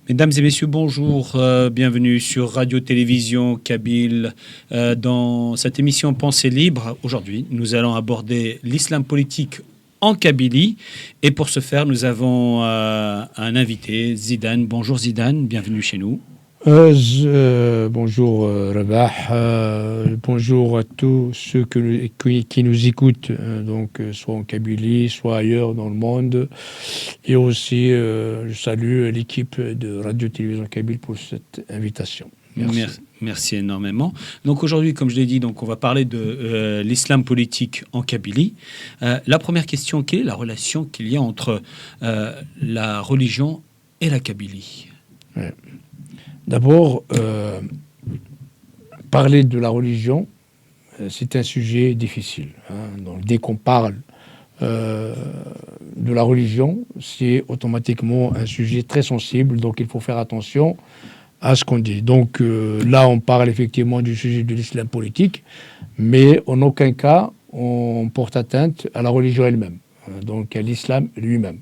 Mesdames et messieurs, bonjour, bienvenue sur Radio-Télévision Kabyle dans cette émission Pensée libre. Aujourd'hui, nous allons aborder l'islam politique en Kabylie et pour ce faire, nous avons un invité, Zidane. Bonjour Zidane, bienvenue chez nous. Bonjour Rabah, bonjour à tous ceux qui nous écoutent, soit en Kabylie, soit ailleurs dans le monde. Et aussi, je salue l'équipe de Radio-Télévision Kabyle pour cette invitation. Merci énormément. Donc aujourd'hui, comme je l'ai dit, on va parler de l'islam politique en Kabylie. La première question, quelle est la relation qu'il y a entre la religion et la Kabylie ? Ouais. D'abord, parler de la religion, c'est un sujet difficile. Donc, dès qu'on parle de la religion, c'est automatiquement un sujet très sensible, donc il faut faire attention à ce qu'on dit. Donc là, on parle effectivement du sujet de l'islam politique, mais en aucun cas, on porte atteinte à la religion elle-même, donc à l'islam lui-même.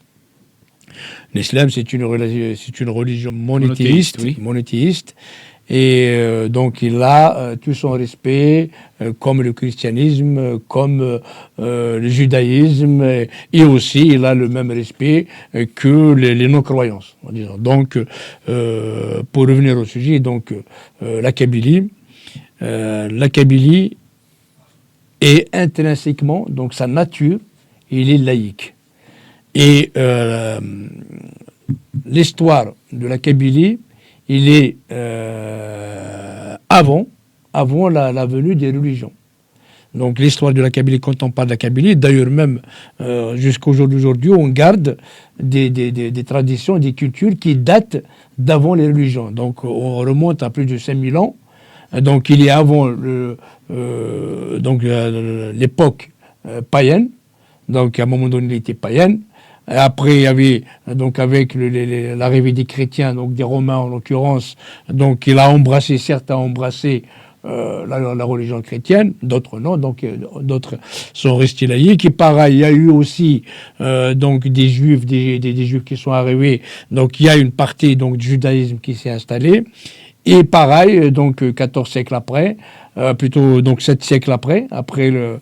L'islam, c'est une religion monothéiste, et donc il a tout son respect, comme le christianisme, comme le judaïsme, et aussi il a le même respect que les non-croyances. Donc, pour revenir au sujet, la Kabylie est intrinsèquement, donc sa nature, il est laïque. Et l'histoire de la Kabylie, il est avant la venue des religions. Donc l'histoire de la Kabylie, quand on parle de la Kabylie, d'ailleurs même jusqu'au jour d'aujourd'hui, on garde des traditions, des cultures qui datent d'avant les religions. Donc on remonte à plus de 5000 ans. Donc il est avant l'époque païenne. Donc à un moment donné, il était païen. Après, il y avait, donc, avec l'arrivée des chrétiens, donc des Romains en l'occurrence, donc certains ont embrassé la religion chrétienne, d'autres non, donc d'autres sont restés laïcs. Et pareil, il y a eu aussi donc des Juifs qui sont arrivés, donc il y a une partie donc du judaïsme qui s'est installée. Et pareil, donc 14 siècles après, plutôt donc 7 siècles après le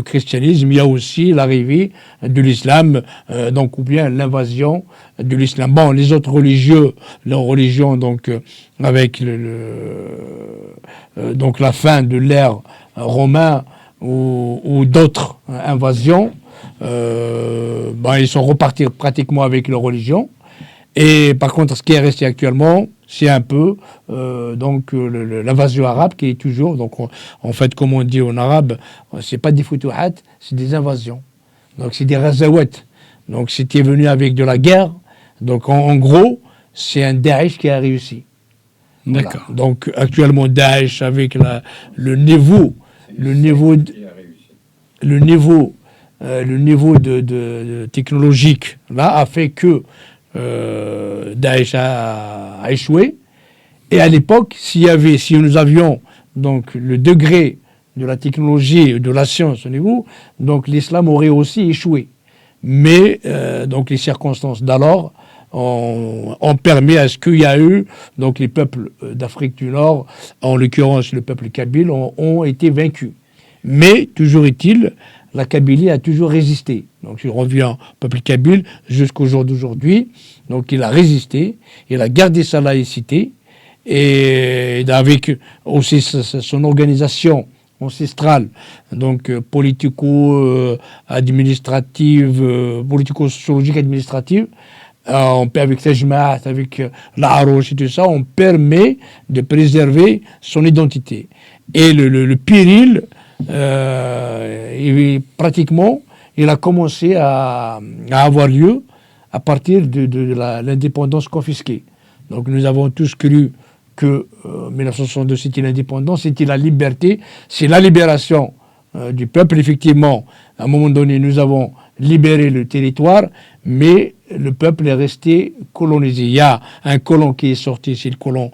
christianisme, il y a aussi l'arrivée de l'islam, ou bien l'invasion de l'islam. Bon, les autres religions, donc avec donc la fin de l'ère romaine ou d'autres invasions, ils sont repartis pratiquement avec leur religion. Et par contre, ce qui est resté actuellement, c'est un peu l'invasion arabe qui est toujours, donc en fait, comme on dit en arabe, c'est pas des futuhat, c'est des invasions. Donc c'est des razawat. Donc c'était venu avec de la guerre. Donc en gros, c'est un Daesh qui a réussi. D'accord. Voilà. Donc actuellement, Daesh avec le niveau de technologique là a fait que Daesh a échoué. Et à l'époque, si nous avions donc le degré de la technologie et de la science au niveau, donc l'islam aurait aussi échoué. Mais donc les circonstances d'alors ont permis à ce qu'il y a eu donc les peuples d'Afrique du Nord, en l'occurrence le peuple kabyle, ont été vaincus. Mais toujours est-il, la Kabylie a toujours résisté. Donc je reviens au peuple kabyle jusqu'au jour d'aujourd'hui. Donc il a résisté, il a gardé sa laïcité, et avec aussi son organisation ancestrale, donc politico-administrative, politico-sociologique administrative, avec Tajmaat, avec l'Arouche et tout ça, on permet de préserver son identité. Et le péril, pratiquement, il a commencé à avoir lieu à partir de l'indépendance confisquée. Donc nous avons tous cru que 1962 c'était l'indépendance, c'était la liberté, c'est la libération du peuple. Effectivement, à un moment donné, nous avons libéré le territoire, mais le peuple est resté colonisé. Il y a un colon qui est sorti, c'est le colon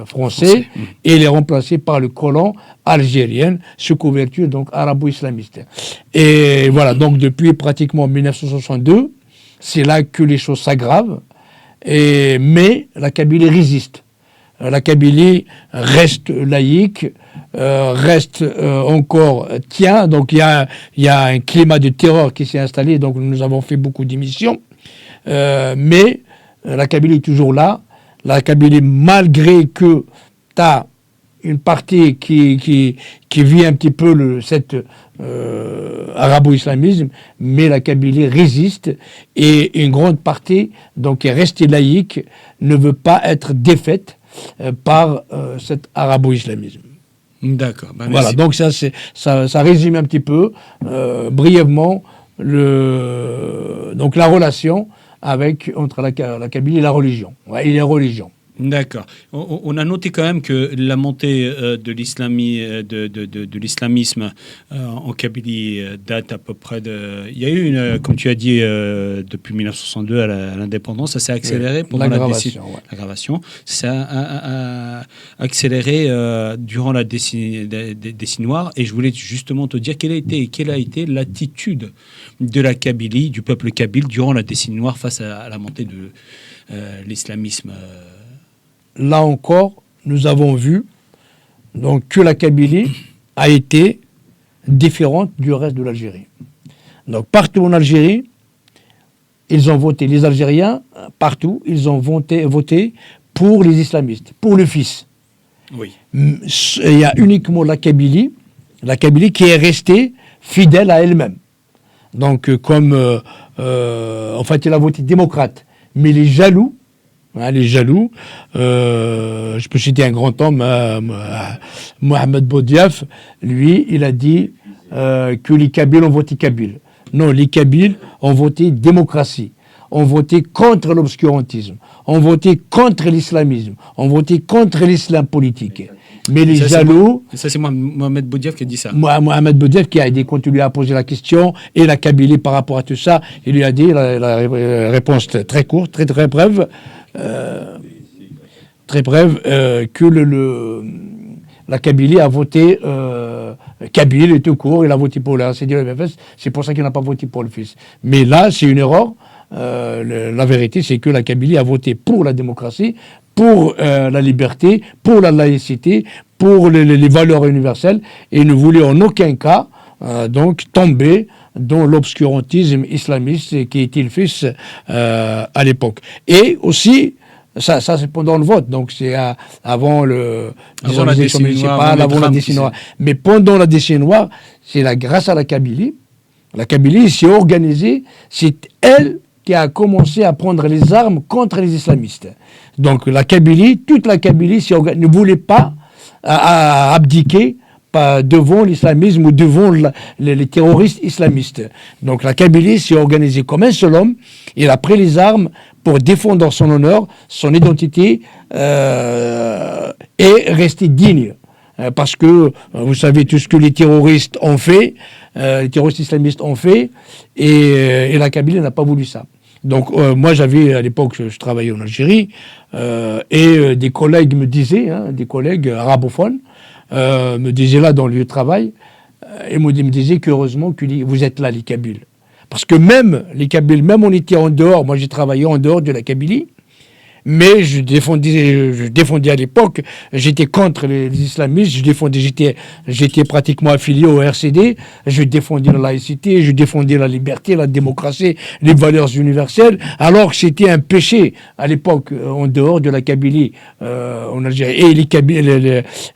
français, et il est remplacé par le colon algérien, sous couverture donc arabo-islamiste. Et voilà, donc depuis pratiquement 1962, c'est là que les choses s'aggravent. Mais la Kabylie résiste. La Kabylie reste laïque, reste encore tient. Donc il y a un climat de terreur qui s'est installé. Donc nous avons fait beaucoup d'émissions. Mais la Kabylie est toujours là. La Kabylie, malgré que tu as une partie qui vit un petit peu cet arabo-islamisme, mais la Kabylie résiste et une grande partie, donc est restée laïque, ne veut pas être défaite par cet arabo-islamisme. D'accord. Ben voilà, donc ça résume un petit peu brièvement donc la relation entre la Kabylie et la religion, et les religions. D'accord. On a noté quand même que la montée de l'islamisme en Kabylie date à peu près de... Il y a eu, comme tu as dit, depuis 1962 à l'indépendance, ça s'est accéléré pendant l'aggravation. Ça a accéléré durant la décennie noire. Et je voulais justement te dire quelle a été l'attitude de la Kabylie, du peuple kabyle, durant la décennie noire face à la montée de l'islamisme. Là encore, nous avons vu donc, que la Kabylie a été différente du reste de l'Algérie. Donc partout en Algérie, ils ont voté, les Algériens, partout, ils ont voté pour les islamistes, pour le fils. Oui. Il y a uniquement la Kabylie qui est restée fidèle à elle-même. Donc en fait, il a voté démocrate. Mais les jaloux, je peux citer un grand homme, Mohamed Boudiaf, lui, il a dit que les Kabyles ont voté Kabyle. Non, les Kabyles ont voté démocratie, ont voté contre l'obscurantisme, ont voté contre l'islamisme, ont voté contre l'islam politique. Mais les jaloux... Ça, c'est Mohamed Boudiaf qui a dit ça. Mohamed Boudiaf qui a dit, quand tu lui as posé la question, et la Kabylie par rapport à tout ça, il lui a dit, la réponse très courte, très brève, que la Kabylie a voté Kabyle et tout court, il a voté pour la CDU-MFS, c'est pour ça qu'il n'a pas voté pour le fils. Mais là, c'est une erreur. La vérité, c'est que la Kabylie a voté pour la démocratie, pour la liberté, pour la laïcité, pour les valeurs universelles, et ne voulait en aucun cas donc tomber dans l'obscurantisme islamiste qui était le fils à l'époque. Et aussi, ça c'est pendant le vote, donc c'est avant la décennie municipale, avant la décennie noire. Mais pendant la décennie noire, c'est grâce à la Kabylie s'est organisée, c'est elle qui a commencé à prendre les armes contre les islamistes. Donc toute la Kabylie ne voulait pas abdiquer devant l'islamisme ou devant les terroristes islamistes. Donc la Kabylie s'est organisée comme un seul homme. Il a pris les armes pour défendre son honneur, son identité et rester digne. Parce que vous savez tout ce que les terroristes ont fait, les terroristes islamistes ont fait, et la Kabylie n'a pas voulu ça. Donc moi j'avais à l'époque, je travaillais en Algérie, et des collègues me disaient, des collègues arabophones, me disaient là dans le lieu de travail, et me disaient qu'heureusement que vous êtes là les Kabyles. Parce que même les Kabyles, même on était en dehors, moi j'ai travaillé en dehors de la Kabylie, mais je défendais à l'époque, j'étais contre les islamistes, j'étais pratiquement affilié au RCD, je défendais la laïcité, je défendais la liberté, la démocratie, les valeurs universelles, alors que c'était un péché à l'époque en dehors de la Kabylie en Algérie. Et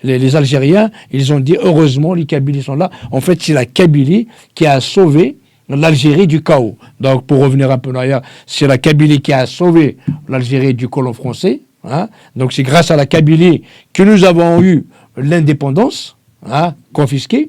les Algériens, ils ont dit heureusement les Kabyles sont là. En fait, c'est la Kabylie qui a sauvé l'Algérie du chaos. Donc, pour revenir un peu en arrière, c'est la Kabylie qui a sauvé l'Algérie du colon français. Donc, c'est grâce à la Kabylie que nous avons eu l'indépendance confisquée.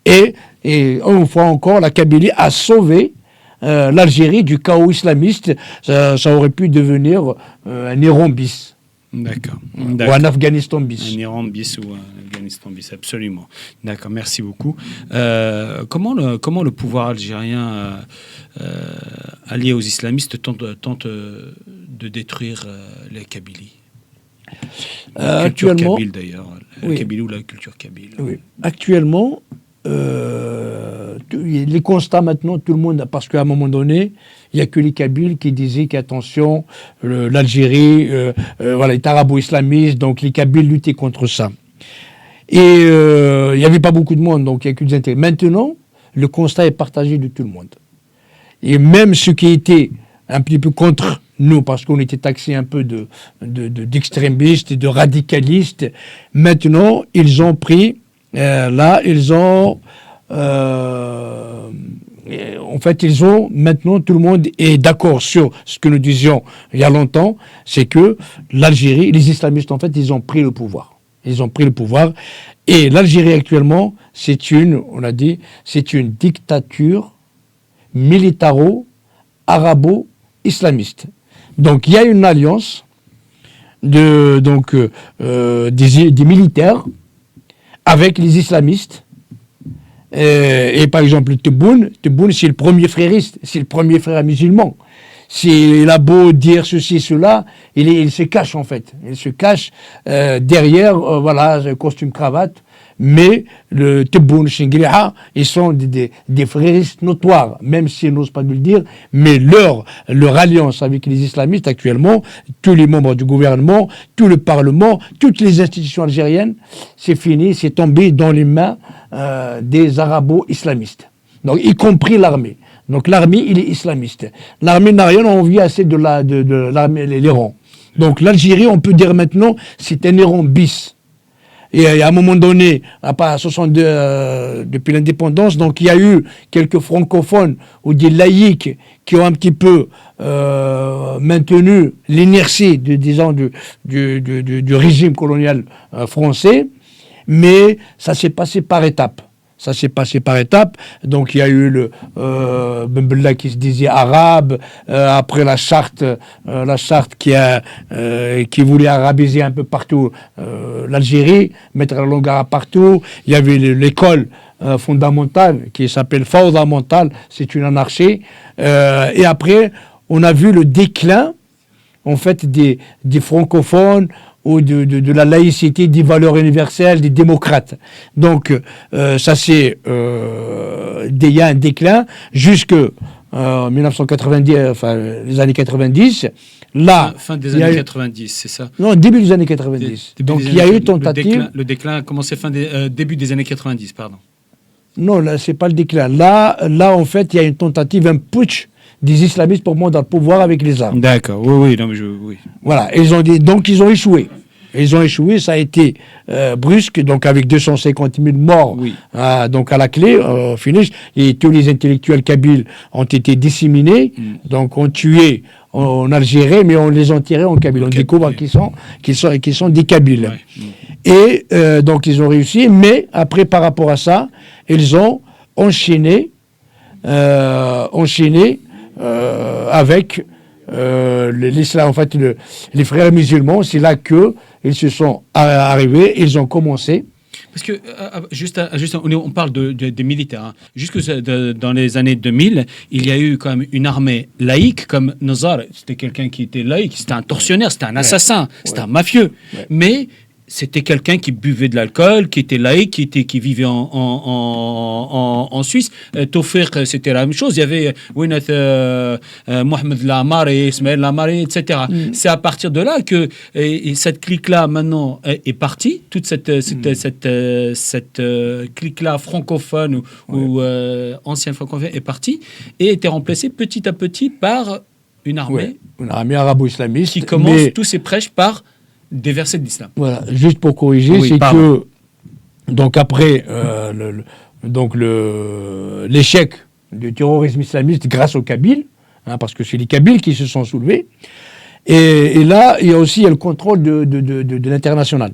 Et une fois encore, la Kabylie a sauvé l'Algérie du chaos islamiste. Ça aurait pu devenir un Iran bis. D'accord. Ou un Afghanistan bis. Un Iran bis ou un Afghanistan bis, absolument. D'accord, merci beaucoup. Comment le pouvoir algérien allié aux islamistes tente de détruire les Kabylie, la culture kabyle d'ailleurs, la Kabylie ou la culture kabyle. Oui. Actuellement, les constats maintenant, tout le monde, parce qu'à un moment donné, il n'y a que les Kabyles qui disaient qu'attention, l'Algérie voilà, est arabo-islamiste, donc les Kabyles luttaient contre ça. Et il n'y avait pas beaucoup de monde, donc il n'y a que des intérêts. Maintenant, le constat est partagé de tout le monde. Et même ceux qui étaient un petit peu contre nous, parce qu'on était taxés un peu d'extrémistes et de radicalistes, maintenant, ils ont pris, en fait, maintenant, tout le monde est d'accord sur ce que nous disions il y a longtemps, c'est que l'Algérie, les islamistes, en fait, ils ont pris le pouvoir. Ils ont pris le pouvoir. Et l'Algérie, actuellement, c'est une dictature militaro-arabo-islamiste. Donc, il y a une alliance des militaires avec les islamistes. Et par exemple, Tebboune, c'est le premier frériste, c'est le premier frère musulman. Il a beau dire ceci, cela, il se cache en fait. Il se cache derrière, voilà, costume cravate. Mais le Tebboune, Chingliha, ils sont des fréristes notoires, même s'ils n'osent pas nous le dire. Mais leur alliance avec les islamistes actuellement, tous les membres du gouvernement, tout le Parlement, toutes les institutions algériennes, c'est fini, c'est tombé dans les mains des arabo-islamistes. Donc, y compris l'armée. Donc l'armée, il est islamiste. L'armée n'a rien envie assez de l'armée, l'Iran. Donc l'Algérie, on peut dire maintenant, c'est un Iran bis. Et à un moment donné, à 62, depuis l'indépendance, donc il y a eu quelques francophones ou des laïcs qui ont un petit peu maintenu l'inertie, disons, du régime colonial français, mais ça s'est passé par étapes. Donc il y a eu Ben Bella qui se disait arabe, après la charte qui voulait arabiser un peu partout l'Algérie, mettre la langue arabe partout. Il y avait l'école fondamentale qui s'appelle Fawda Mentale, c'est une anarchie. Et après, on a vu le déclin en fait des francophones, ou de la laïcité, des valeurs universelles, des démocrates. Donc, ça c'est il y a un déclin jusque 1990, enfin les années 90. Là, fin des années 90, c'est ça? Non, début des années 90. Donc il y a eu tentative. Le déclin a commencé début des années 90, pardon. Non, là c'est pas le déclin. Là en fait il y a une tentative, un putsch des islamistes pour monter au pouvoir avec les armes. D'accord, oui. Voilà, ils ont échoué. Ça a été brusque, donc avec 250 000 morts, donc à la clé, finish, et tous les intellectuels kabyles ont été disséminés, donc ont tué en Algérie, mais on les a tirés en Kabyle. On découvre qu'ils sont des Kabyles. Ouais. Et donc ils ont réussi, mais après par rapport à ça, ils ont enchaîné avec l'islam, en fait, les frères musulmans. C'est là que ils se sont arrivés, ils ont commencé. Parce que, on parle des militaires. Hein. Jusque dans les années 2000, il y a eu quand même une armée laïque, comme Nazar. C'était quelqu'un qui était laïque, c'était un tortionnaire, c'était un assassin, c'était un mafieux. Ouais. Mais c'était quelqu'un qui buvait de l'alcool, qui était laïque, qui vivait en Suisse. Tawfiq, c'était la même chose. Il y avait Mohamed Lamari, Ismaël Lamari, etc. C'est à partir de là que cette clique-là, maintenant, est partie. Toute cette clique-là francophone ou ancienne francophone est partie et a été remplacée petit à petit par une armée. Une armée arabo-islamiste. Qui commence tous ses prêches par des versets de l'islam. Voilà, juste pour corriger, c'est que donc après l'échec du terrorisme islamiste grâce aux Kabyles, parce que c'est les Kabyles qui se sont soulevés, et là il y a aussi le contrôle de l'international.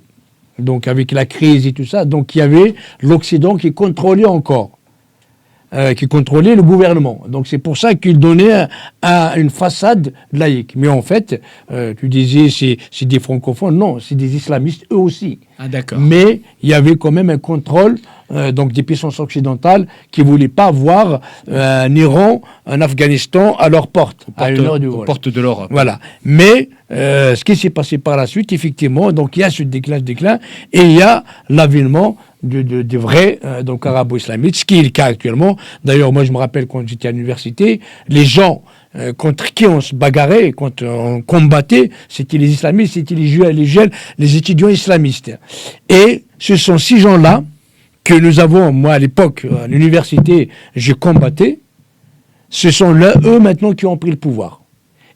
Donc avec la crise et tout ça, donc il y avait l'Occident qui contrôlait encore. Qui contrôlait le gouvernement. Donc c'est pour ça qu'il donnait une façade laïque. Mais en fait, tu disais c'est des francophones. Non, c'est des islamistes eux aussi. Ah d'accord. Mais il y avait quand même un contrôle donc des puissances occidentales qui ne voulaient pas voir un Iran, un Afghanistan à leur porte, à une heure du vol. Aux portes de l'Europe. Voilà. Mais ce qui s'est passé par la suite, effectivement, donc il y a ce déclin, et il y a l'avènement de vrais donc arabo-islamites, ce qui est le cas actuellement. D'ailleurs, moi je me rappelle quand j'étais à l'université, les gens contre qui on se bagarrait, quand on combattait, c'était les islamistes, c'était les juifs, les étudiants islamistes. Et ce sont ces gens-là que nous avons, moi à l'époque, à l'université, je combattais, ce sont là, eux maintenant qui ont pris le pouvoir.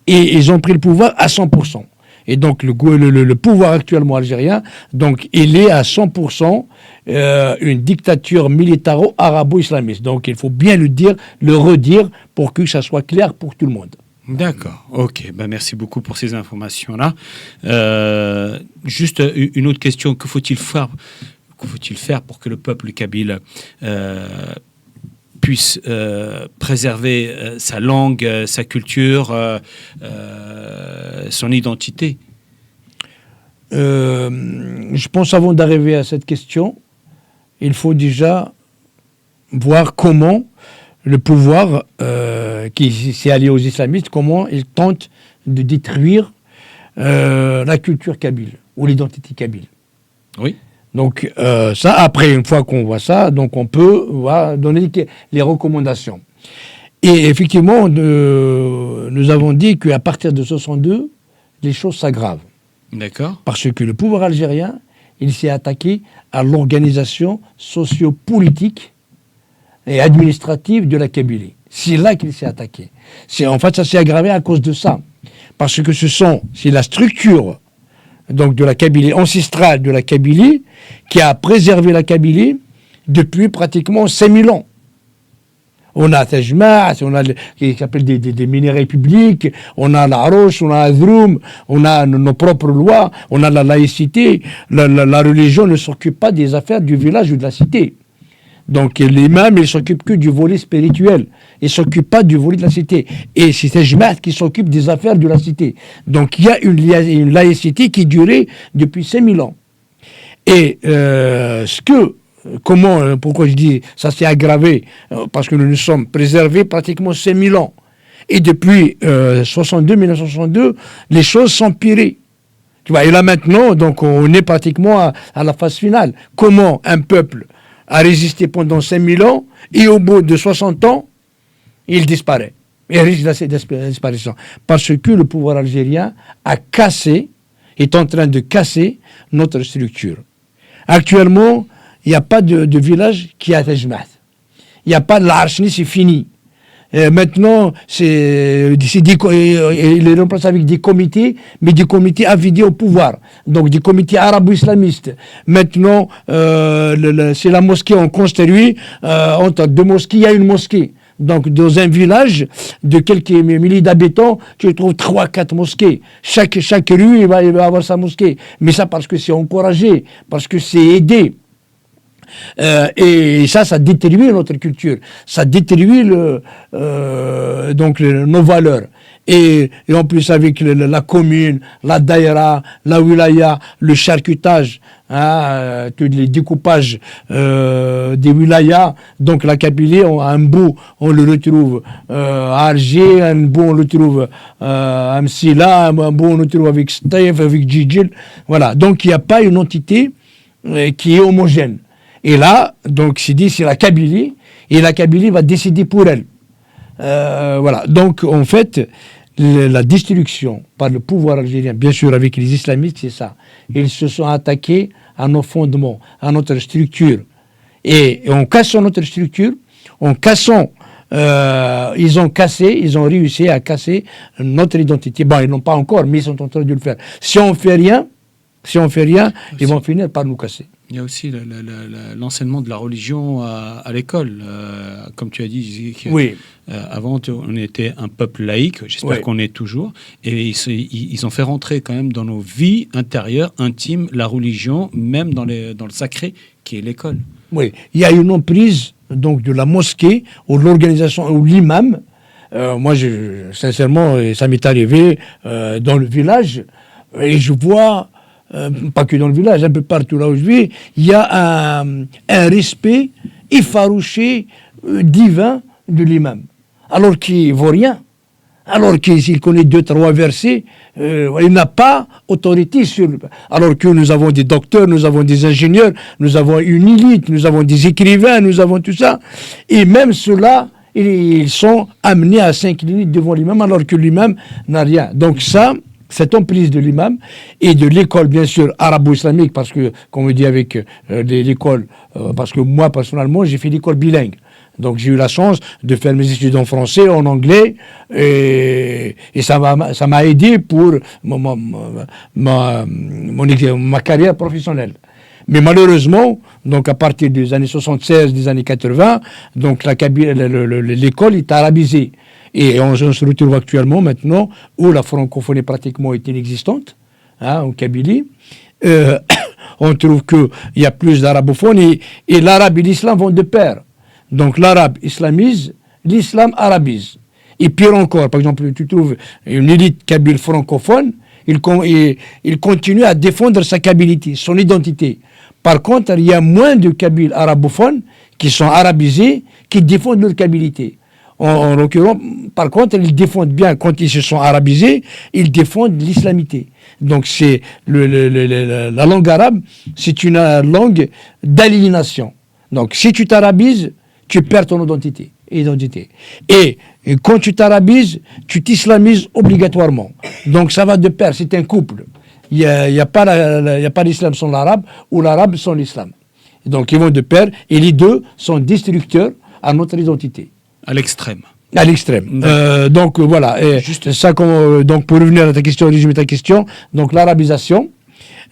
Et ils ont pris le pouvoir à 100%. Et donc le pouvoir actuellement algérien, donc il est à 100% une dictature militaro-arabo-islamiste. Donc il faut bien le dire, le redire pour que ça soit clair pour tout le monde. D'accord, ok. Ben, merci beaucoup pour ces informations-là. Juste une autre question, que faut-il faire pour que le peuple kabyle puisse préserver sa langue, sa culture, son identité? Je pense avant d'arriver à cette question, il faut déjà voir comment le pouvoir qui s'est allié aux islamistes, comment il tente de détruire la culture kabyle ou l'identité kabyle. Oui. Donc ça, après, une fois qu'on voit ça, donc on peut donner les recommandations. Et effectivement, nous avons dit qu'à partir de 62, les choses s'aggravent. D'accord. Parce que le pouvoir algérien, il s'est attaqué à l'organisation socio-politique et administrative de la Kabylie. C'est là qu'il s'est attaqué. En fait, ça s'est aggravé à cause de ça. Parce que c'est la structure donc de la Kabylie, ancestrale de la Kabylie, qui a préservé la Kabylie depuis pratiquement 5000 ans. On a Tajmat, on a qui s'appelle des minéraux publics, on a la Roche, on a Azroum, on a nos propres lois, on a la laïcité. La religion ne s'occupe pas des affaires du village ou de la cité. Donc l'imam, il s'occupe que du volet spirituel. Il ne s'occupe pas du volet de la cité. Et c'est Tajmat qui s'occupe des affaires de la cité. Donc il y a une laïcité qui durait depuis 5000 ans. Et pourquoi je dis ça s'est aggravé? Parce que nous nous sommes préservés pratiquement 5000 ans. Et depuis 1962, les choses sont empirées. Tu vois, et là maintenant, donc on est pratiquement à la phase finale. Comment un peuple a résisté pendant 5000 ans et au bout de 60 ans, il disparaît. Il risque de disparition. Parce que le pouvoir algérien est en train de casser notre structure. Actuellement, il n'y a pas de village qui a Tajmat. Il n'y a pas de l'Archni, c'est fini. Maintenant, il est remplacé avec des comités, mais des comités affidés au pouvoir. Donc des comités arabo-islamistes. Maintenant, c'est la mosquée, on construit, entre deux mosquées, il y a une mosquée. Donc, dans un village de quelques milliers d'habitants, tu trouves 3-4 mosquées. Chaque rue, il va avoir sa mosquée. Mais ça, parce que c'est encouragé, parce que c'est aidé. Et ça détruit notre culture. Ça détruit nos valeurs. Et en plus, avec la commune, la daïra, la wilaya, le charcutage, tous les découpages des wilayas. Donc la Kabylie, un bout, on le retrouve à Alger, un bout, on le trouve à Msila, un bout, on le trouve avec Staïf, avec Djidjil. Voilà. Donc il n'y a pas une entité qui est homogène. Et là, donc, c'est la Kabylie, et la Kabylie va décider pour elle. Voilà. Donc, en fait, la destruction par le pouvoir algérien, bien sûr, avec les islamistes, c'est ça. Ils se sont attaqués à nos fondements, à notre structure. Et en cassant notre structure, ils ont réussi à casser notre identité. Bon, ils n'ont pas encore, mais ils sont en train de le faire. Si on fait rien, ils vont finir par nous casser. Il y a aussi l'enseignement de la religion à l'école. Comme tu as dit, oui. Avant, on était un peuple laïque, j'espère qu'on est toujours, et ils ont fait rentrer quand même dans nos vies intérieures, intimes, la religion, même dans le sacré, qui est l'école. Oui, il y a une emprise donc, de la mosquée, ou de l'organisation, ou l'imam. Moi, sincèrement, ça m'est arrivé dans le village, et je vois... pas que dans le village, un peu partout là où je vis, il y a un respect effarouché, divin de l'imam. Alors qu'il ne vaut rien. alors qu'il connaît 2-3 versets, il n'a pas autorité sur... Alors que nous avons des docteurs, nous avons des ingénieurs, nous avons une élite, nous avons des écrivains, nous avons tout ça. Et même ceux-là, ils sont amenés à s'incliner devant l'imam, alors que l'imam n'a rien. Donc ça, cette emprise de l'imam et de l'école, bien sûr, arabo-islamique, parce que, comme on dit avec l'école, parce que moi, personnellement, j'ai fait l'école bilingue. Donc j'ai eu la chance de faire mes études en français, en anglais, et ça m'a aidé pour ma carrière professionnelle. Mais malheureusement, donc à partir des années 76, des années 80, donc l'école est arabisée. Et on se retrouve actuellement maintenant où la francophonie pratiquement est inexistante, en Kabylie. On trouve qu'il y a plus d'arabophones et l'arabe et l'islam vont de pair. Donc l'arabe islamise, l'islam arabise. Et pire encore, par exemple, tu trouves une élite kabyle francophone, il continue à défendre sa kabilité, son identité. Par contre, il y a moins de kabyles arabophones qui sont arabisés, qui défendent leur kabilité. En l'occurrence, par contre, ils défendent bien, quand ils se sont arabisés, ils défendent l'islamité. Donc c'est la langue arabe, c'est une langue d'aliénation. Donc si tu t'arabises, tu perds ton identité. Et quand tu t'arabises, tu t'islamises obligatoirement. Donc ça va de pair, c'est un couple. Il n'y a pas l'islam sans l'arabe ou l'arabe sans l'islam. Donc ils vont de pair et les deux sont destructeurs à notre identité. À l'extrême. À l'extrême. Donc voilà. Ça, donc pour revenir à ta question, résumer ta question, donc l'arabisation,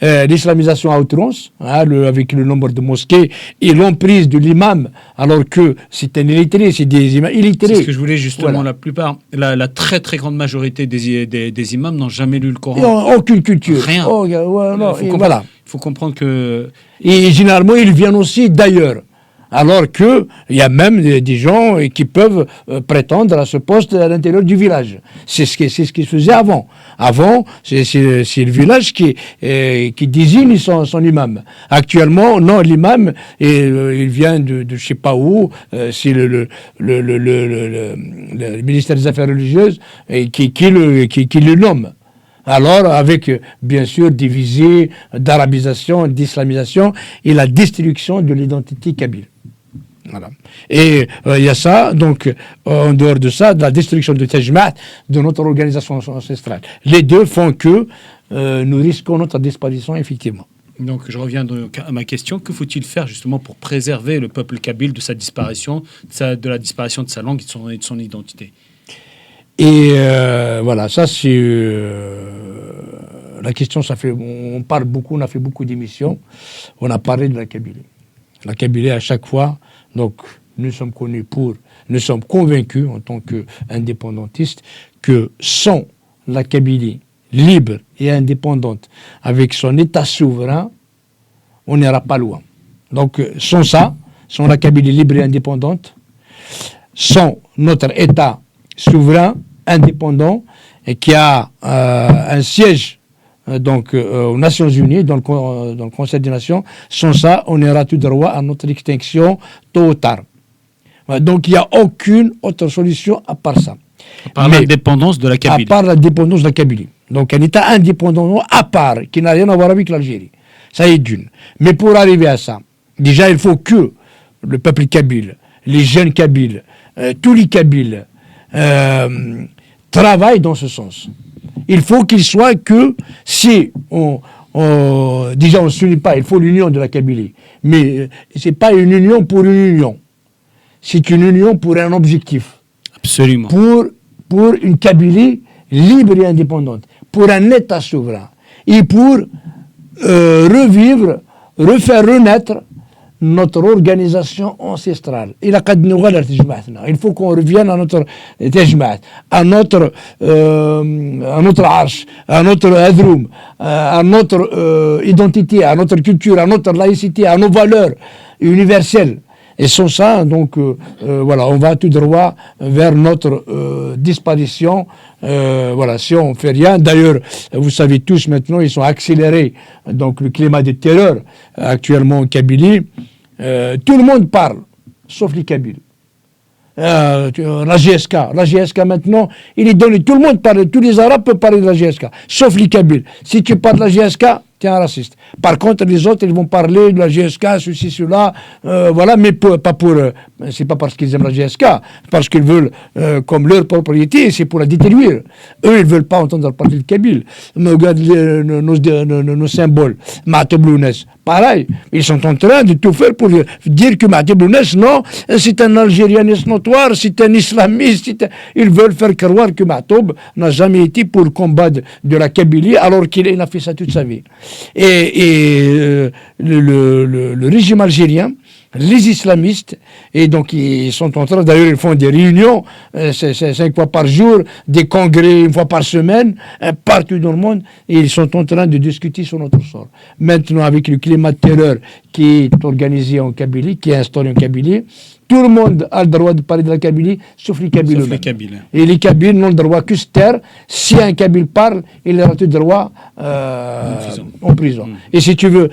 l'islamisation à outrance, avec le nombre de mosquées et l'emprise de l'imam, alors que c'est un illettré, c'est des imams illettrés. C'est ce que je voulais justement. Voilà. La très très grande majorité des imams n'ont jamais lu le Coran. Aucune culture. Rien. Voilà. Il faut comprendre que... Et généralement, ils viennent aussi d'ailleurs. Alors qu'il y a même des gens qui peuvent prétendre à ce poste à l'intérieur du village. C'est ce qui se faisait avant. Avant, c'est le village qui désigne son imam. Actuellement, non, l'imam, il vient de je sais pas où, c'est le ministère des Affaires religieuses qui le nomme. Alors, avec, bien sûr, des visées d'arabisation, d'islamisation et la destruction de l'identité kabyle. Voilà. Et il y a ça, donc, en dehors de ça, de la destruction de Tajmat, de notre organisation ancestrale. Les deux font que nous risquons notre disparition, effectivement. Donc, je reviens à ma question. Que faut-il faire, justement, pour préserver le peuple kabyle de sa disparition, de la disparition de sa langue et de son identité ? Et voilà, ça c'est la question. On parle beaucoup, on a fait beaucoup d'émissions. On a parlé de la Kabylie. La Kabylie, à chaque fois, donc nous sommes convaincus en tant qu'indépendantistes que sans la Kabylie libre et indépendante, avec son État souverain, on n'ira pas loin. Donc sans ça, sans la Kabylie libre et indépendante, sans notre État souverain, indépendant, et qui a un siège aux Nations Unies, dans le Conseil des Nations, sans ça, on ira tout droit à notre extinction tôt ou tard. Donc il n'y a aucune autre solution à part ça. À part l'indépendance de la Kabylie. À part la dépendance de la Kabylie. Donc un État indépendant à part, qui n'a rien à voir avec l'Algérie. Ça est d'une. Mais pour arriver à ça, déjà il faut que le peuple kabyle, les jeunes kabyles, tous les kabyles, travaillent dans ce sens. Il faut qu'il soit que si déjà on ne s'unit pas, il faut l'union de la Kabylie. Mais ce n'est pas une union pour une union. C'est une union pour un objectif. Absolument. Pour une Kabylie libre et indépendante. Pour un État souverain. Et pour refaire renaître notre organisation ancestrale. Il faut qu'on revienne à notre tajmat, à notre arche, à notre adroum, à notre identité, à notre culture, à notre laïcité, à nos valeurs universelles. Et sans ça, donc, voilà, on va tout droit vers notre disparition. Voilà, si on ne fait rien. D'ailleurs, vous savez tous maintenant, ils sont accélérés. Donc, le climat de terreur actuellement en Kabylie, tout le monde parle, sauf les Kabyles. la GSK. La GSK maintenant, il est donné. Tout le monde parle, tous les Arabes peuvent parler de la GSK, sauf les Kabyles. Si tu parles de la GSK, tu es un raciste. Par contre, les autres, ils vont parler de la GSK, ceci, cela, voilà, mais c'est pas parce qu'ils aiment la GSK, parce qu'ils veulent, comme leur propriété, c'est pour la détruire. Eux, ils veulent pas entendre parler de Kabyle. Mais regarde nos symboles. Maateblounes, pareil, ils sont en train de tout faire pour dire que Maateblounes, non, c'est un algérianiste notoire, c'est un islamiste, ils veulent faire croire que Matoub n'a jamais été pour le combat de la Kabylie, alors qu'il a fait ça toute sa vie. Et le régime algérien, les islamistes, et donc ils sont en train, d'ailleurs ils font des réunions 5 fois par jour, des congrès 1 fois par semaine, partout dans le monde, et ils sont en train de discuter sur notre sort. Maintenant, avec le climat de terreur qui est organisé en Kabylie, qui est instauré en Kabylie, tout le monde a le droit de parler de la Kabylie, sauf les Kabyles eux-mêmes. Et les Kabyles n'ont le droit que se taire. Si un Kabyle parle, il aura tout le droit en prison. Et si tu veux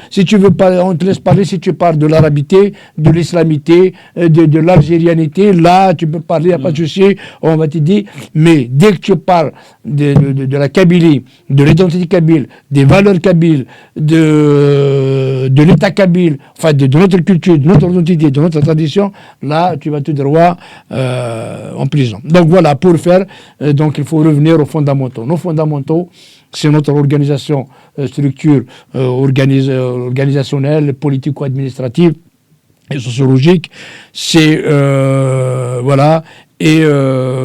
parler, on te laisse parler si tu parles de l'arabité, de l'islamité, de l'algérianité, là tu peux parler, il n'y a pas de souci, on va te dire. Mais dès que tu parles de la Kabylie, de l'identité kabyle, des valeurs kabyles, de l'état kabyle, enfin de notre culture, de notre identité, de notre tradition, là, tu vas tout droit en prison. Donc voilà, pour faire, donc il faut revenir aux fondamentaux. Nos fondamentaux, c'est notre organisation, structure organisationnelle, politico-administrative et sociologique. C'est, voilà, et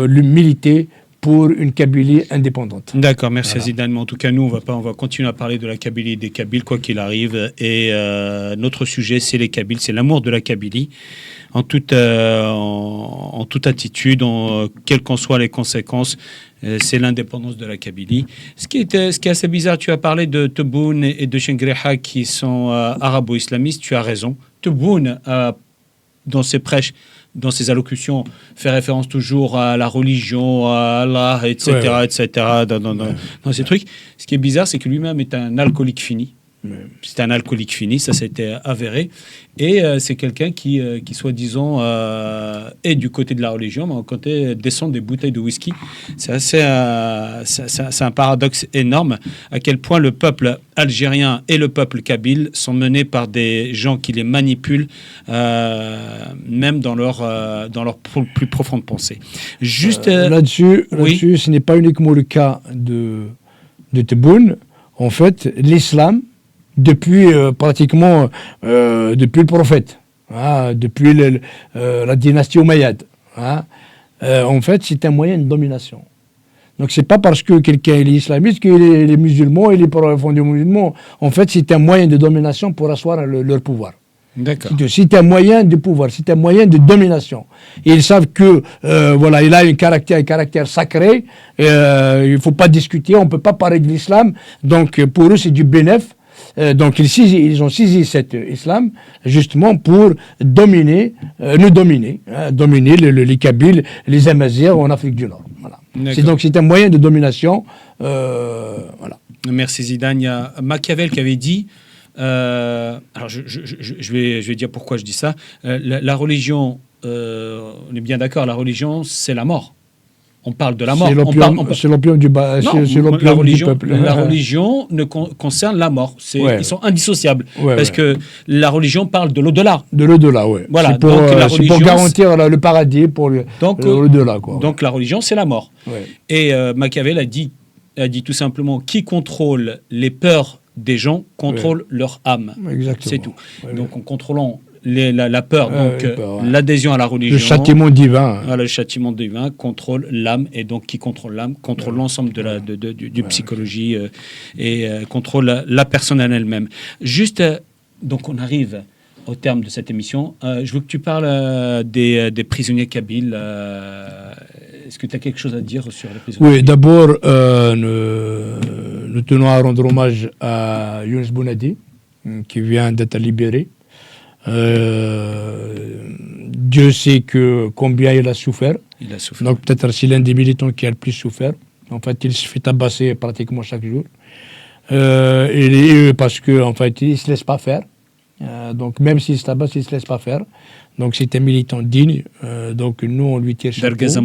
l'humilité pour une Kabylie indépendante. D'accord, merci Zidane. Mais en tout cas, nous, on va continuer à parler de la Kabylie et des Kabyles, quoi qu'il arrive. Et notre sujet, c'est les Kabyles, c'est l'amour de la Kabylie, en toute attitude, quelles qu'en soient les conséquences. C'est l'indépendance de la Kabylie. Ce qui est assez bizarre, tu as parlé de Tebboune et de Chengreha qui sont arabo-islamistes. Tu as raison. Tebboune, dans ses prêches, dans ses allocutions, fait référence toujours à la religion, à Allah, etc., etc., dans ces trucs. Ce qui est bizarre, c'est que lui-même est un alcoolique fini. C'est un alcoolique fini, ça s'était avéré. Et c'est quelqu'un qui soi-disant, est du côté de la religion, mais en côté descend des bouteilles de whisky. C'est un paradoxe énorme, à quel point le peuple algérien et le peuple kabyle sont menés par des gens qui les manipulent, même dans leur plus profonde pensée. Juste là-dessus, ce n'est pas uniquement le cas de Tebboune. En fait, l'islam, depuis pratiquement depuis le prophète, depuis la dynastie Omeyyade, en fait, c'est un moyen de domination. Donc c'est pas parce que quelqu'un est islamiste qu'il est musulman, il est musulman. En fait, c'est un moyen de domination pour asseoir leur pouvoir. D'accord. C'est un moyen de pouvoir, c'est un moyen de domination. Et ils savent que voilà, il a un caractère sacré. Il ne faut pas discuter, on ne peut pas parler de l'islam. Donc pour eux, c'est du bénéf. Donc ils ont saisi cet islam justement pour dominer les Kabyles, les Amazirs en Afrique du Nord. Voilà. C'est un moyen de domination. Voilà. Merci Zidane. Il y a Machiavel qui avait dit. Alors je vais dire pourquoi je dis ça. La religion, on est bien d'accord, la religion c'est la mort. On parle de la mort. C'est l'opium du peuple. La religion concerne la mort. Ils sont indissociables. Parce que la religion parle de l'au-delà. De l'au-delà, oui. Voilà. C'est pour garantir le paradis pour l'au-delà. Donc la religion, c'est la mort. Ouais. Et Machiavel a dit tout simplement, qui contrôle les peurs des gens contrôle leur âme. Exactement. C'est tout. Donc en contrôlant la peur, l'adhésion à la religion, le châtiment divin. Le châtiment divin contrôle l'âme, et donc qui contrôle l'âme contrôle l'ensemble du psychologie et contrôle la personne en elle-même. Juste, donc on arrive au terme de cette émission. Je veux que tu parles des prisonniers kabyles. Est-ce que tu as quelque chose à dire sur les prisonniers? Oui, d'abord, nous tenons à rendre hommage à Younes Bounadi, qui vient d'être libéré. Dieu sait combien il a souffert. Donc peut-être c'est l'un des militants qui a le plus souffert. En fait, il se fait tabasser pratiquement chaque jour. Parce qu'en fait, il ne se laisse pas faire. Donc même s'il se tabasse, il ne se laisse pas faire. Donc c'est un militant digne. Donc nous, on lui tire chapeau. C'est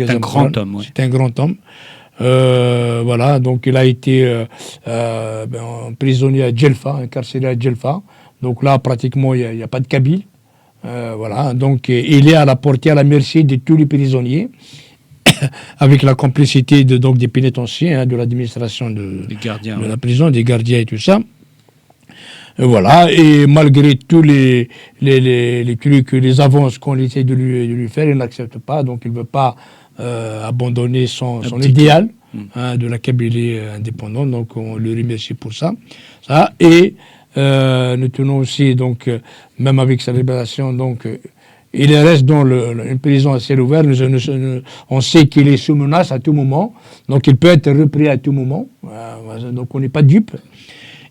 un grand homme. C'est un grand homme. Voilà, donc il a été prisonnier à Djelfa, incarcéré à Djelfa. Donc là, pratiquement, il n'y a pas de Kabyle. Voilà, donc il est à la portée, à la merci de tous les prisonniers, avec la complicité donc, des pénitenciers, de l'administration de la prison, des gardiens et tout ça. Voilà, et malgré tous les trucs, les avances qu'on essaie de lui faire, il n'accepte pas, donc il ne veut pas abandonner son idéal de la Kabylie indépendante, donc on le remercie pour ça. Et nous tenons aussi, donc, même avec sa libération, donc, il reste dans une prison à ciel ouvert. On sait qu'il est sous menace à tout moment, donc il peut être repris à tout moment, donc on n'est pas dupe.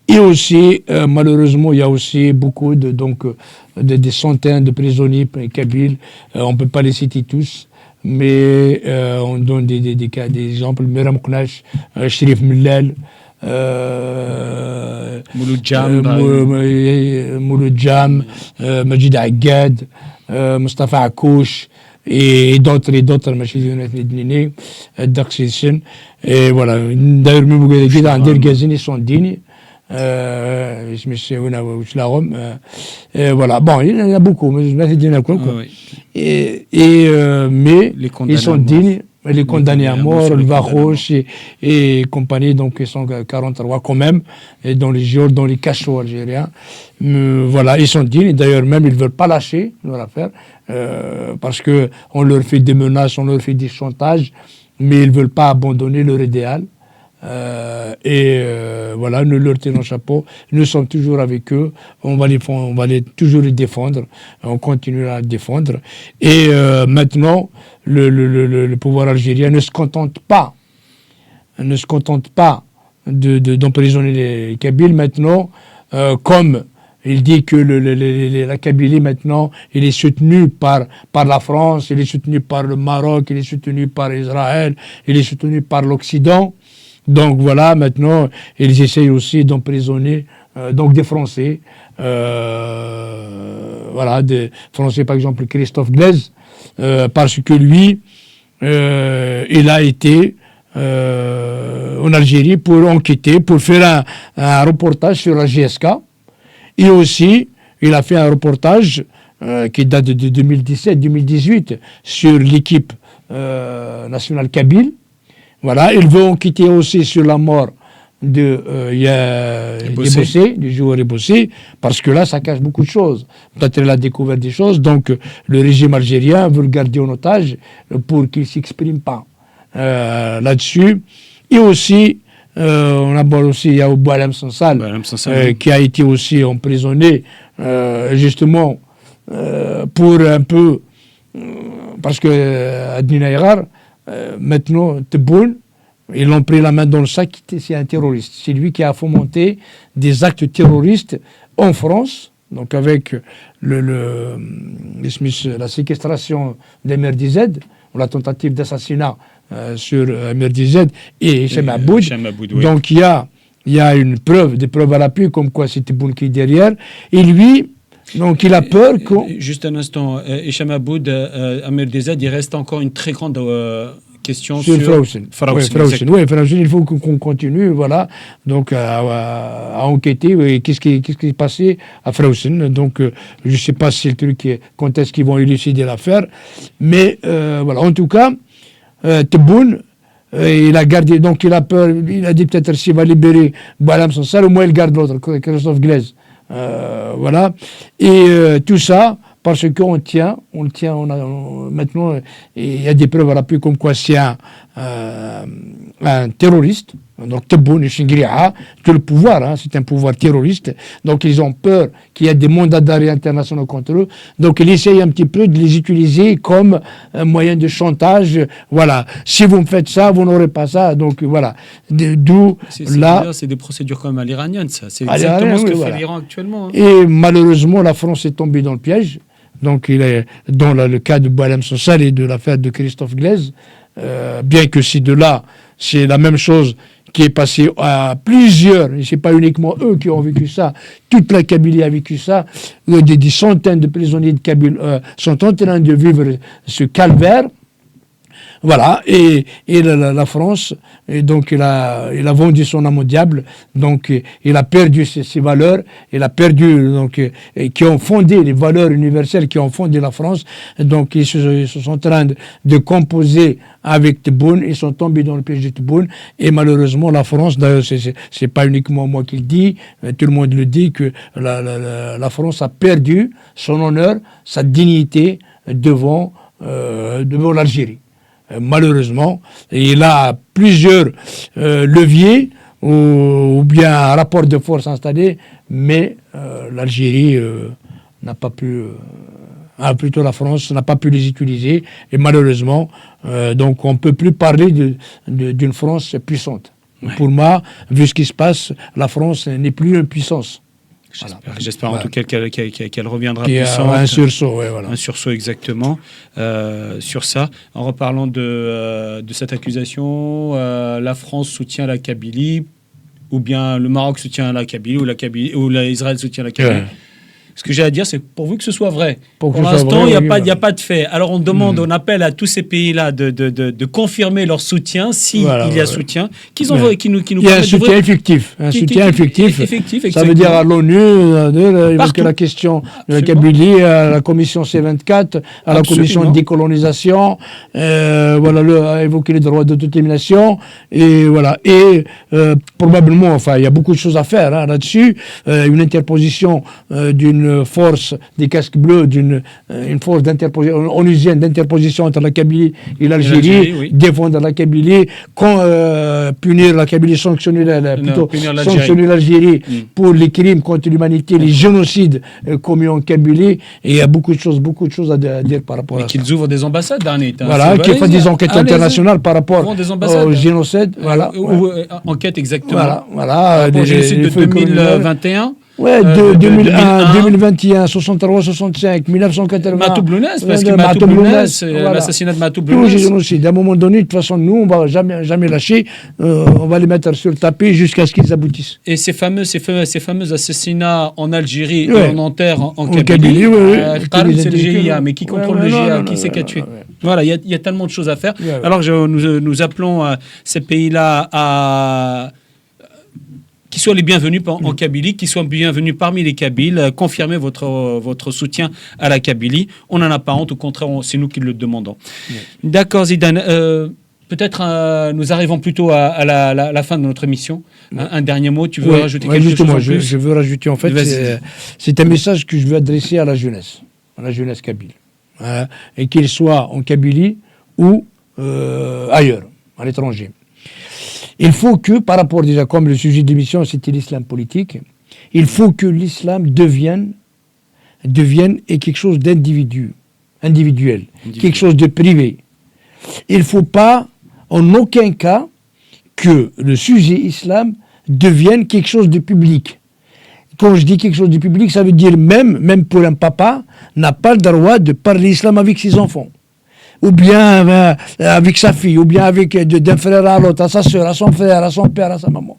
Et aussi, malheureusement, il y a aussi beaucoup des centaines de prisonniers kabyles. On ne peut pas les citer tous, mais on donne des exemples. Miram Kounash, Sherif Millal, Mouloud Jam, Majid Aggad, Mustafa Akouch, et d'autres, et voilà. D'ailleurs, même ils sont dignes. Voilà. Bon, il y en a beaucoup, mais mais ils sont dignes. Les condamnés à mort, le Varoche et compagnie, donc ils sont 43 quand même, et dans les geôles, dans les cachots algériens. Voilà, ils sont dignes. D'ailleurs, même, ils ne veulent pas lâcher leur affaire, parce qu'on leur fait des menaces, on leur fait des chantages, mais ils ne veulent pas abandonner leur idéal. Voilà, nous leur tirons chapeau. Nous sommes toujours avec eux. On va toujours les défendre. On continuera à les défendre. Et maintenant, le pouvoir algérien ne se contente pas d'emprisonner les Kabyles. Maintenant, comme il dit que la Kabylie, maintenant, il est soutenu par la France, il est soutenu par le Maroc, il est soutenu par Israël, il est soutenu par l'Occident. Donc voilà, maintenant, ils essayent aussi d'emprisonner donc des Français. Voilà, des Français, par exemple, Christophe Glaise, parce que lui, il a été en Algérie pour enquêter, pour faire un reportage sur la GSK. Et aussi, il a fait un reportage qui date de 2017-2018 sur l'équipe nationale kabyle. Voilà, ils vont enquêter aussi sur la mort du joueur Ebossé, parce que là, ça cache beaucoup de choses. Peut-être qu'il a découvert des choses, donc le régime algérien veut le garder en otage pour qu'il ne s'exprime pas là-dessus. Et aussi, on aborde aussi, il y a Boualem Sansal, qui a été aussi emprisonné, justement, pour un peu, parce que Adnina Irar, maintenant, Tebboune, ils l'ont pris la main dans le sac, c'est un terroriste. C'est lui qui a fomenté des actes terroristes en France, donc avec la séquestration d'Emir Dized, ou la tentative d'assassinat sur Emir Dized et Hicham Aboud. Donc il y a des preuves à l'appui, comme quoi c'est Tebboune qui est derrière. Et lui, donc il a peur que... Juste un instant, Hicham Aboud, Emir Dized, il reste encore une très grande question sur Frawcen. Oui, Frawcen, il faut qu'on continue, voilà, donc à enquêter. Oui, qu'est-ce qui est passé à Frawcen. Donc je ne sais pas si le truc quand est-ce qu'ils vont élucider l'affaire, mais voilà. En tout cas, Tebboune, il a gardé, donc il a peur, il a dit peut-être s'il va libérer Boualem Sansal, au moins il garde l'autre, Christophe Glaise. Voilà. Et tout ça parce qu'on tient, maintenant, il y a des preuves à l'appui comme quoi c'est un terroriste, donc Tebboune et Chingriha, que le pouvoir, c'est un pouvoir terroriste, donc ils ont peur qu'il y ait des mandats d'arrêt internationaux contre eux, donc ils essayent un petit peu de les utiliser comme un moyen de chantage, voilà, si vous me faites ça, vous n'aurez pas ça, donc voilà, d'où là... C'est des procédures comme à l'iranienne, ça, c'est exactement ce que fait l'Iran actuellement. Et malheureusement, la France est tombée dans le piège. Donc, il est dans le cas de Boualem Sansal et de l'affaire de Christophe Glaise, bien que ces deux-là, c'est la même chose qui est passé à plusieurs, et ce n'est pas uniquement eux qui ont vécu ça, toute la Kabylie a vécu ça, des centaines de prisonniers de Kabylie sont en train de vivre ce calvaire. Voilà, et la France, et donc il a vendu son âme au diable, donc il a perdu ses valeurs, il a perdu, donc, qui ont fondé les valeurs universelles qui ont fondé la France, donc ils se sont en train de composer avec Tebboune, ils sont tombés dans le piège de Tebboune, et malheureusement la France, d'ailleurs c'est pas uniquement moi qui le dis, tout le monde le dit, que la France a perdu son honneur, sa dignité devant l'Algérie. Malheureusement, il a plusieurs leviers ou bien un rapport de force installé, mais l'Algérie n'a pas pu, plutôt la France n'a pas pu les utiliser, et malheureusement, donc on ne peut plus parler d'une France puissante. Ouais. Pour moi, vu ce qui se passe, la France n'est plus une puissance. J'espère en tout cas qu'elle reviendra puissante. Un sursaut, ouais, voilà. Un sursaut exactement sur ça. En reparlant de cette accusation, la France soutient la Kabylie, ou bien le Maroc soutient la Kabylie, ou Israël soutient la Kabylie. Ouais. Ce que j'ai à dire, c'est pourvu que ce soit vrai. Pour l'instant, il n'y a pas de fait. Alors on demande, on appelle à tous ces pays-là de confirmer leur soutien, s'il y a soutien, qu'ils envoient, qui nous il y a un soutien effectif. Un soutien effectif. Ça veut dire à l'ONU, évoquer la question de la Kabylie, à la commission C24, à la commission de décolonisation, évoquer les droits d'autodétermination, et voilà. Et probablement, enfin, il y a beaucoup de choses à faire là-dessus. Une interposition d'une force des casques bleus, une force onusienne d'interposition entre la Kabylie et l'Algérie, oui. Défendre la Kabylie, punir la Kabylie, sanctionner l'Algérie pour les crimes contre l'humanité, les génocides commis en Kabylie, et il y a beaucoup de choses à dire par rapport à ça. Qu'ils ouvrent des ambassades, voilà, qu'ils fassent des enquêtes internationales par rapport au génocide, voilà. Enquête exactement. Voilà. Des génocides de 2021. Ouais, 2021, 63, 65, 1980. Matoublonès, parce que Matoublonès, l'assassinat de Matoublonès. Génocide. À un moment donné, de toute façon, nous, on ne va jamais lâcher. On va les mettre sur le tapis jusqu'à ce qu'ils aboutissent. Et ces fameux assassinats en Algérie et en Nanterre, en Kabylie, c'est le GIA. Mais qui contrôle le GIA? Qui c'est qui a tué? Voilà, il y a tellement de choses à faire. Alors, nous appelons ces pays-là à qui soient les bienvenus en Kabylie, qui soient bienvenus parmi les Kabyles, confirmez votre soutien à la Kabylie. On n'en a pas honte, au contraire, c'est nous qui le demandons. Oui. D'accord, Zidane. Peut-être nous arrivons plutôt à la fin de notre émission. Un dernier mot, tu veux rajouter quelque chose en plus? Je veux rajouter, en fait, c'est un message que je veux adresser à la jeunesse kabyle. Et qu'il soit en Kabylie ou ailleurs, à l'étranger. Il faut que, par rapport déjà, comme le sujet de l'émission, c'était l'islam politique, il faut que l'islam devienne quelque chose individuel, quelque chose de privé. Il ne faut pas, en aucun cas, que le sujet islam devienne quelque chose de public. Quand je dis quelque chose de public, ça veut dire même pour un papa, n'a pas le droit de parler islam avec ses enfants. Ou bien avec sa fille, ou bien d'un frère à l'autre, à sa soeur, à son frère, à son père, à sa maman.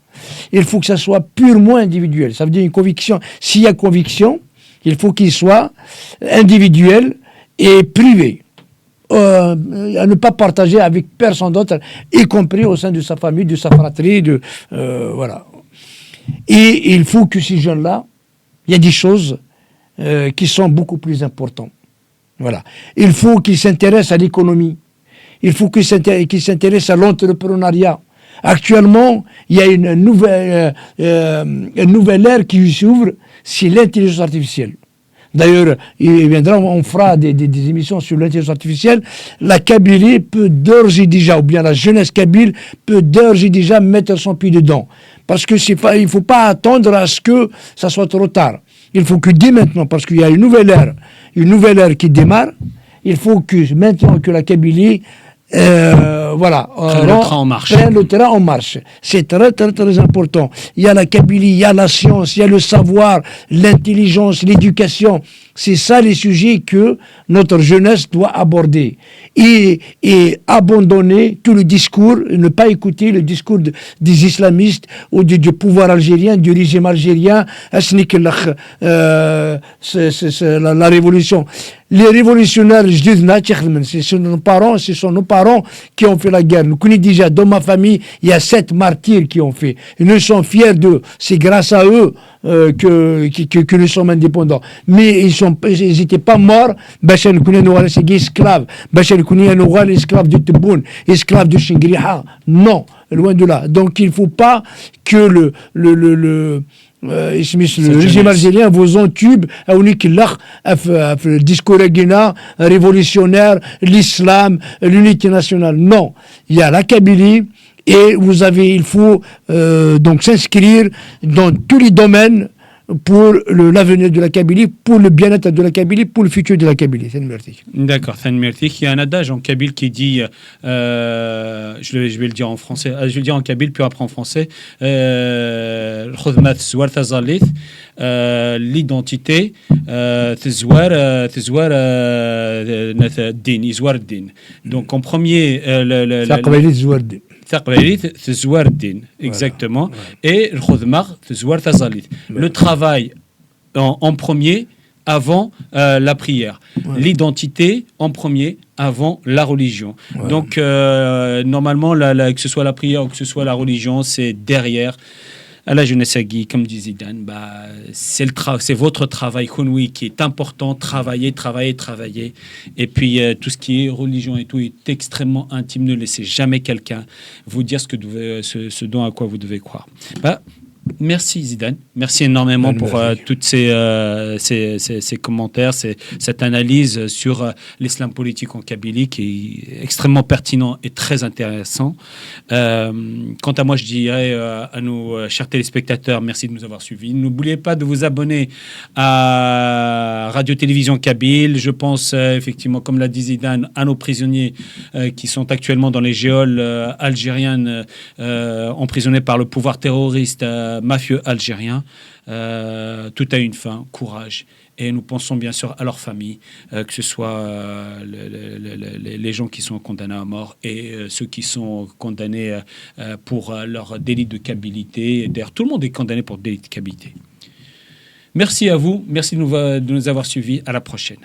Il faut que ça soit purement individuel. Ça veut dire une conviction. S'il y a conviction, il faut qu'il soit individuel et privé. À ne pas partager avec personne d'autre, y compris au sein de sa famille, de sa fratrie, voilà. Et il faut que ces jeunes-là, il y a des choses qui sont beaucoup plus importantes. Voilà. Il faut qu'ils s'intéressent à l'économie. Il faut qu'ils s'intéressent à l'entrepreneuriat. Actuellement, il y a une nouvelle ère qui s'ouvre, c'est l'intelligence artificielle. D'ailleurs, on fera des émissions sur l'intelligence artificielle. La Kabylie peut d'ores et déjà, ou bien la jeunesse kabyle peut d'ores et déjà mettre son pied dedans. Parce que il ne faut pas attendre à ce que ça soit trop tard. Il faut que dès maintenant, parce qu'il y a une nouvelle ère qui démarre, il faut que maintenant que la Kabylie prenne le train en marche. C'est très, très, très important. Il y a la Kabylie, il y a la science, il y a le savoir, l'intelligence, l'éducation. C'est ça les sujets que notre jeunesse doit aborder. Et abandonner tout le discours, ne pas écouter le discours des islamistes ou du pouvoir algérien, du régime algérien, la révolution. Les révolutionnaires, ce sont nos parents qui ont fait la guerre. Nous connaissons déjà, dans ma famille, il y a 7 martyrs qui ont fait. Et nous sommes fiers d'eux. C'est grâce à eux que nous sommes indépendants. Mais ils n'étaient pas morts. Bachar nous c'est esclaves. Bachar nous esclaves de Tebboune, esclaves de Shingriha. Non, loin de là. Donc il ne faut pas que le régime algérien vous entube à le discours révolutionnaire, l'islam, l'unité nationale. Non, il y a la Kabylie et il faut donc s'inscrire dans tous les domaines pour l'avenir de la Kabylie, pour le bien-être de la Kabylie, pour le futur de la Kabylie. D'accord, il y a un adage en kabyle qui dit, je vais le dire en français, je vais le dire en kabyle, puis après en français, l'identité, donc en premier, exactement, et le travail en premier avant la prière, l'identité en premier avant la religion. Donc normalement, que ce soit la prière ou que ce soit la religion, c'est derrière. À la jeunesse Agui, comme dit Zidane, c'est votre travail qui est important. Travailler. Et puis tout ce qui est religion et tout est extrêmement intime. Ne laissez jamais quelqu'un vous dire ce dont à quoi vous devez croire. Merci Zidane, merci énormément pour tous ces commentaires, cette analyse sur l'islam politique en Kabylie qui est extrêmement pertinent et très intéressant. Quant à moi, je dirais à nos chers téléspectateurs, merci de nous avoir suivis. N'oubliez pas de vous abonner à Radio-Télévision Kabyle. Je pense effectivement, comme l'a dit Zidane, à nos prisonniers qui sont actuellement dans les geôles algériennes, emprisonnés par le pouvoir terroriste mafieux algériens. Tout a une fin, courage. Et nous pensons bien sûr à leurs familles, que ce soit les gens qui sont condamnés à mort et ceux qui sont condamnés pour leur délit de câbilité. D'ailleurs, tout le monde est condamné pour délit de câbilité. Merci à vous, merci de nous avoir suivis. À la prochaine.